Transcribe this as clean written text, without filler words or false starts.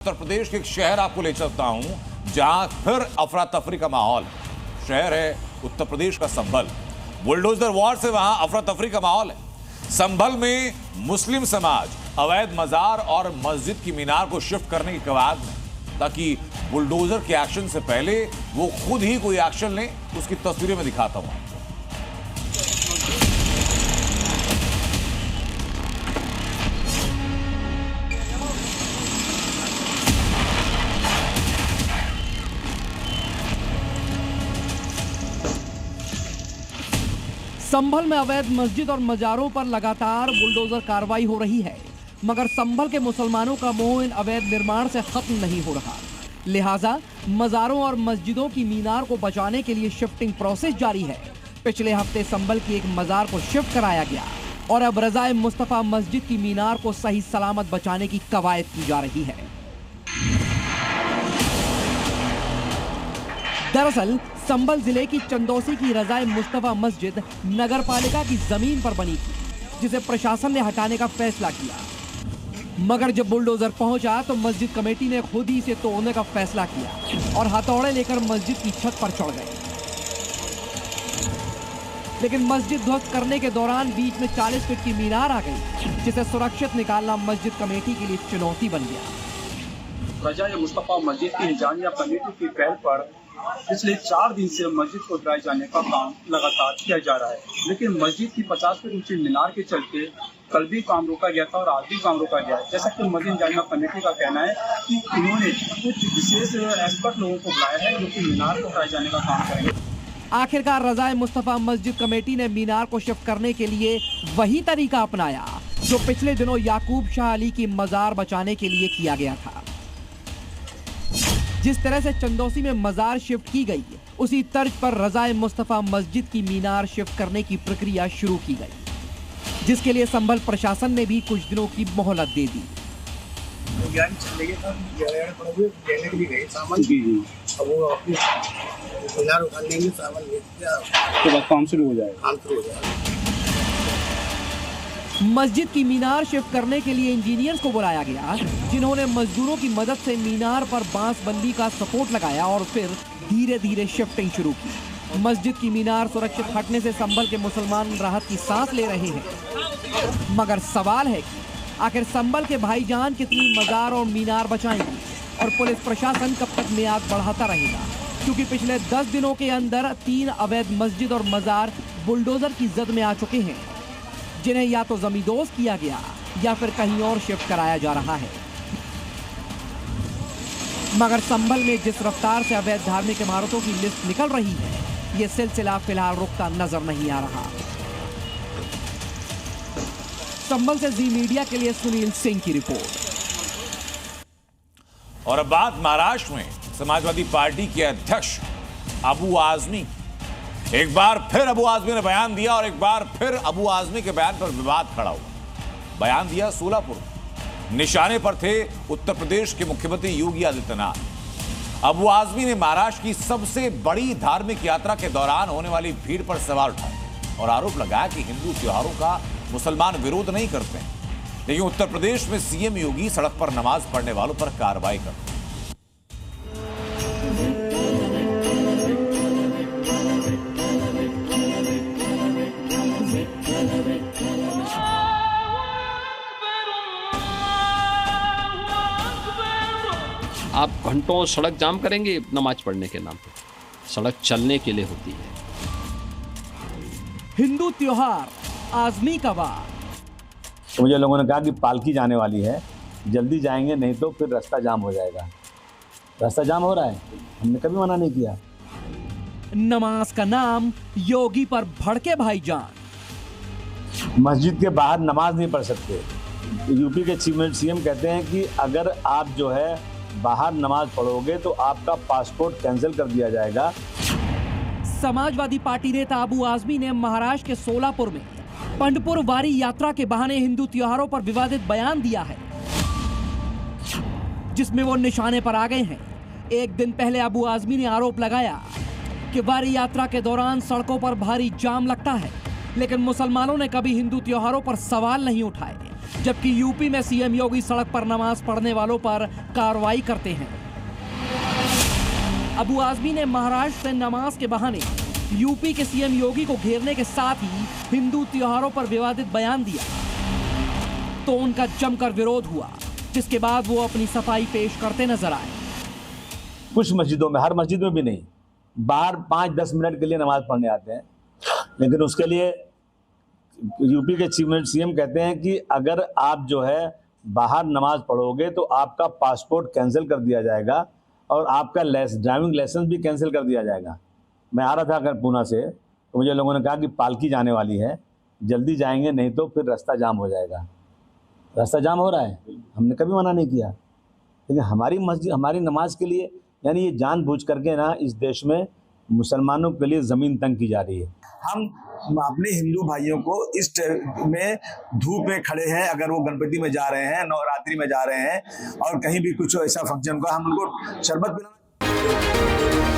उत्तर प्रदेश के एक शहर आपको ले चलता हूं जहां फिर अफरा तफरी का माहौल है। शहर है उत्तर प्रदेश का संभल। बुलडोजर वॉर से वहां अफरा तफरी का माहौल है। संभल में मुस्लिम समाज अवैध मजार और मस्जिद की मीनार को शिफ्ट करने की कवायद में, ताकि बुलडोजर के एक्शन से पहले वो खुद ही कोई एक्शन लें। उसकी तस्वीरें में दिखाता हूं। संभल में अवैध मस्जिद और मजारों पर लगातार बुलडोजर कार्रवाई हो रही है, मगर संभल के मुसलमानों का मोह इन अवैध निर्माण से खत्म नहीं हो रहा। लिहाजा मजारों और मस्जिदों की मीनार को बचाने के लिए शिफ्टिंग प्रोसेस जारी है। पिछले हफ्ते संभल की एक मजार को शिफ्ट कराया गया और अब रज़ाए मुस्तफा मस्जिद की मीनार को सही सलामत बचाने की कवायद की जा रही है। दरअसल संभल जिले की चंदौसी की रज़ाए मुस्तफा मस्जिद नगर पालिका की जमीन पर बनी थी, जिसे प्रशासन ने हटाने का फैसला किया। मगर जब बुलडोजर पहुंचा तो मस्जिद कमेटी ने खुद ही इसे तोड़ने का फैसला किया और हथौड़े लेकर मस्जिद की छत पर चढ़ गए। लेकिन मस्जिद ध्वस्त करने के दौरान बीच में 40 फीट की मीनार आ गई, जिसे सुरक्षित निकालना मस्जिद कमेटी के लिए चुनौती बन गया। रज़ाए मुस्तफा मस्जिद की इंतजामिया कमेटी की पहल पर पिछले 4 दिन से मस्जिद को गिराए जाने का काम लगातार किया जा रहा है, लेकिन मस्जिद की 50 फीट ऊंची मीनार के चलते कल भी काम रोका गया था और आज भी काम रोका गया है। जैसा कि मस्जिद इंतजामिया कमेटी का कहना है कि इन्होंने कुछ विशेष एक्सपर्ट लोगों को बुलाया है जो कि मीनार को गिराए जाने का काम करेंगे। आखिरकार रज़ाए मुस्तफा मस्जिद कमेटी ने मीनार को शिफ्ट करने के लिए वही तरीका अपनाया जो पिछले दिनों याकूब शाह अली की मजार बचाने के लिए किया गया था। जिस तरह से चंदौसी में मजार शिफ्ट की गई, उसी तर्ज पर रज़ाए मुस्तफा मस्जिद की मीनार शिफ्ट करने की प्रक्रिया शुरू की गई, जिसके लिए संभल प्रशासन ने भी कुछ दिनों की मोहलत दे दी। मस्जिद की मीनार शिफ्ट करने के लिए इंजीनियर्स को बुलाया गया, जिन्होंने मजदूरों की मदद से मीनार पर बांस बल्ली का सपोर्ट लगाया और फिर धीरे धीरे शिफ्टिंग शुरू की। मस्जिद की मीनार सुरक्षित हटने से संभल के मुसलमान राहत की सांस ले रहे हैं। मगर सवाल है कि आखिर संभल के भाईजान कितनी मजार और मीनार बचाएंगे और पुलिस प्रशासन कब तक मियाद बढ़ाता रहेगा, क्योंकि पिछले 10 दिनों के अंदर 3 अवैध मस्जिद और मजार बुलडोजर की जद में आ चुके हैं, जिन्हें या तो जमींदोज किया गया या फिर कहीं और शिफ्ट कराया जा रहा है। मगर संभल में जिस रफ्तार से अवैध धार्मिक इमारतों की लिस्ट निकल रही है, ये सिलसिला फिलहाल रुकता नजर नहीं आ रहा। संभल से जी मीडिया के लिए सुनील सिंह की रिपोर्ट। और अब बात महाराष्ट्र में समाजवादी पार्टी के अध्यक्ष अबू आजमी। एक बार फिर अबू आजमी ने बयान दिया और एक बार फिर अबू आजमी के बयान पर विवाद खड़ा हुआ। बयान दिया सोलापुर, निशाने पर थे उत्तर प्रदेश के मुख्यमंत्री योगी आदित्यनाथ। अबू आजमी ने महाराष्ट्र की सबसे बड़ी धार्मिक यात्रा के दौरान होने वाली भीड़ पर सवाल उठाया और आरोप लगाया कि हिंदू त्योहारों का मुसलमान विरोध नहीं करते हैं, लेकिन उत्तर प्रदेश में सीएम योगी सड़क पर नमाज पढ़ने वालों पर कार्रवाई करते हैं। आप घंटों सड़क जाम करेंगे नमाज पढ़ने के नाम पे, सड़क चलने के लिए होती है। हिंदू त्योहार आजमी का वार। तो मुझे लोगों ने कहा कि पालकी जाने वाली है, जल्दी जाएंगे नहीं तो फिर रास्ता जाम हो जाएगा। रास्ता जाम हो रहा है, हमने कभी मना नहीं किया। नमाज का नाम योगी पर भड़के भाईजान। मस्जिद के बाहर नमाज नहीं पढ़ सकते। यूपी के सीएम कहते हैं कि अगर आप जो है बाहर नमाज पढ़ोगे तो आपका पासपोर्ट कैंसिल कर दिया जाएगा। समाजवादी पार्टी नेता अबू आजमी ने महाराष्ट्र के सोलापुर में पंढरपुर वारी यात्रा के बहाने हिंदू त्योहारों पर विवादित बयान दिया है, जिसमें वो निशाने पर आ गए हैं। एक दिन पहले अबू आजमी ने आरोप लगाया कि वारी यात्रा के दौरान सड़कों पर भारी जाम लगता है, लेकिन मुसलमानों ने कभी हिंदू त्योहारों पर सवाल नहीं उठाए। जबकि यूपी में सीएम योगी सड़क पर नमाज पढ़ने वालों पर कार्रवाई करते हैं। अबू आजमी ने महाराष्ट्र से नमाज के बहाने यूपी के सीएम योगी को घेरने के साथ ही हिंदू त्योहारों पर विवादित बयान दिया, तो उनका जमकर विरोध हुआ, जिसके बाद वो अपनी सफाई पेश करते नजर आए। कुछ मस्जिदों में, हर मस्जिद में भी नहीं, बाहर 5-10 मिनट के लिए नमाज पढ़ने आते हैं, लेकिन उसके लिए यूपी के सीएम कहते हैं कि अगर आप जो है बाहर नमाज पढ़ोगे तो आपका पासपोर्ट कैंसिल कर दिया जाएगा और आपका ड्राइविंग लाइसेंस भी कैंसिल कर दिया जाएगा। मैं आ रहा था अगर पूना से, तो मुझे लोगों ने कहा कि पालकी जाने वाली है, जल्दी जाएंगे नहीं तो फिर रास्ता जाम हो जाएगा। रास्ता जाम हो रहा है, हमने कभी मना नहीं किया, लेकिन हमारी मस्जिद, हमारी नमाज के लिए, यानी ये जानबूझ करके ना इस देश में मुसलमानों के लिए ज़मीन तंग की जा रही है। हम अपने हिंदू भाइयों को इस में धूप में खड़े हैं, अगर वो गणपति में जा रहे हैं, नवरात्रि में जा रहे हैं और कहीं भी कुछ ऐसा फंक्शन का, हम उनको शरबत पिलाना।